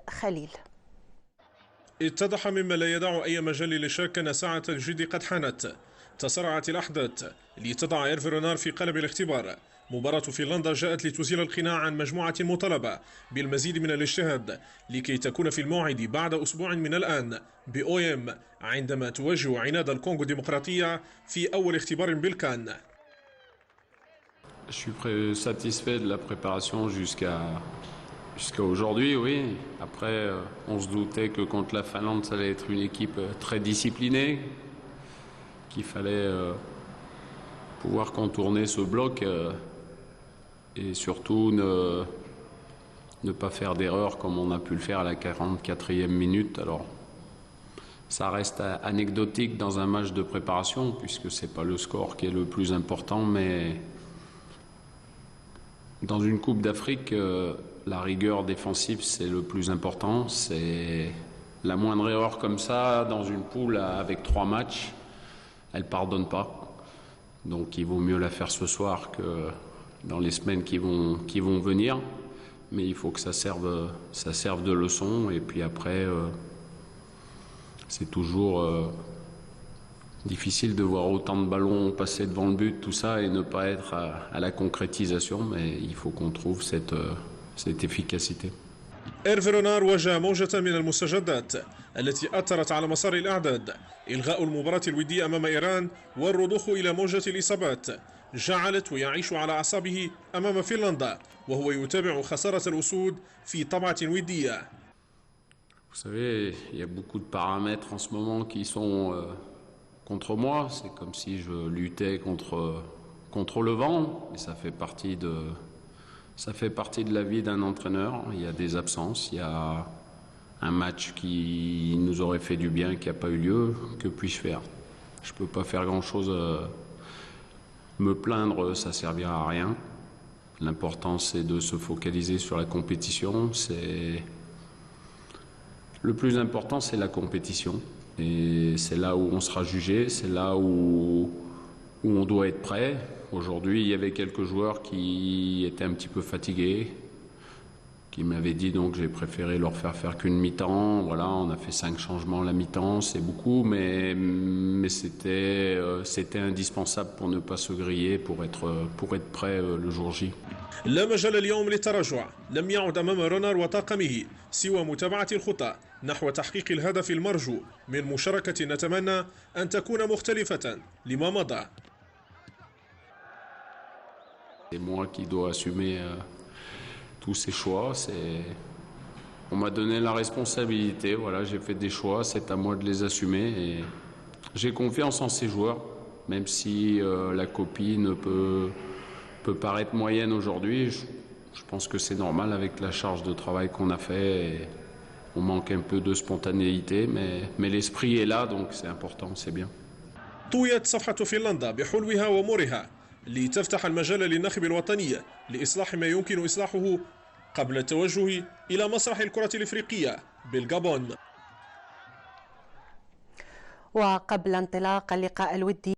خليل. اتضح مما لا يدع أي مجال للشك أن ساعة الجد قد حانت. تسارعت الأحداث لتضع إيرفي رونار في قلب الاختبار. مباراة فنلندا جاءت لتزيل القناع عن مجموعة مطالبة بالمزيد من الاجتهاد لكي تكون في الموعد بعد أسبوع من الآن بأويم عندما تواجه عناد الكونغو الديمقراطية في أول اختبار بالكان. Je suis satisfait de la préparation jusqu'à aujourd'hui, oui. Après, on se doutait que contre la Finlande, ça allait être une équipe très disciplinée, qu'il fallait pouvoir contourner ce bloc et surtout ne pas faire d'erreur comme on a pu le faire à la 44e minute. Alors, ça reste anecdotique dans un match de préparation puisque c'est pas le score qui est le plus important, mais dans une Coupe d'Afrique, la rigueur défensive, c'est le plus important. C'est la moindre erreur comme ça, dans une poule avec 3 matchs, elle ne pardonne pas. Donc il vaut mieux la faire ce soir que dans les semaines qui vont venir. Mais il faut que ça serve de leçon. Et puis après, c'est toujours difficile de voir autant de ballons passer devant le but, tout ça, et ne pas être à la concrétisation, mais il faut qu'on trouve cette efficacité. إيرفي رونار واجه موجة من المستجدات التي أثرت على مسار الأعداد. إلغاء المباراة الودية أمام إيران والرضوخ إلى موجة الإصابات جعلته يعيش على أعصابه أمام فنلندا وهو يتابع خسارة الأسود في طبعة ودية. Vous savez, il y a beaucoup de paramètres en ce moment qui sont contre moi. C'est comme si je luttais contre le vent, et ça fait partie de la vie d'un entraîneur. Il y a des absences, il y a un match qui nous aurait fait du bien, qui n'a pas eu lieu. Que puis-je faire? Je ne peux pas faire grand-chose. Me plaindre, ça ne servira à rien. L'important, c'est de se focaliser sur la compétition. Le plus important, c'est la compétition. Et c'est là où on sera jugé, c'est là où on doit être prêt. Aujourd'hui, il y avait quelques joueurs qui étaient un petit peu fatigués, qui m'avaient dit donc j'ai préféré leur faire qu'une mi-temps. Voilà, on a fait 5 changements la mi-temps, c'est beaucoup, mais c'était indispensable pour ne pas se griller, pour être prêt le jour J. لا مجال اليوم للتراجع. لم يعد أمام رونار وطاقمه سوى متابعة الخطى نحو تحقيق الهدف المرجو من مشاركة نتمنى أن تكون مختلفة لما مضى. C'est moi qui dois assumer tous ces choix. On m'a donné la responsabilité. Voilà, j'ai fait des choix. C'est à moi de les assumer. Et j'ai confiance en ces joueurs, même si la copie peut paraître moyenne aujourd'hui. Je pense que c'est normal avec la charge de travail qu'on a fait. Et on manque un peu de spontanéité, mais l'esprit est là, donc c'est important, c'est bien. طويت صفحة فنلندا بحلوها ومرها لتفتح المجال للناخب الوطني لإصلاح ما يمكن إصلاحه قبل التوجه إلى مسرح الكرة الإفريقية بالغابون. وقبل انطلاق اللقاء الودي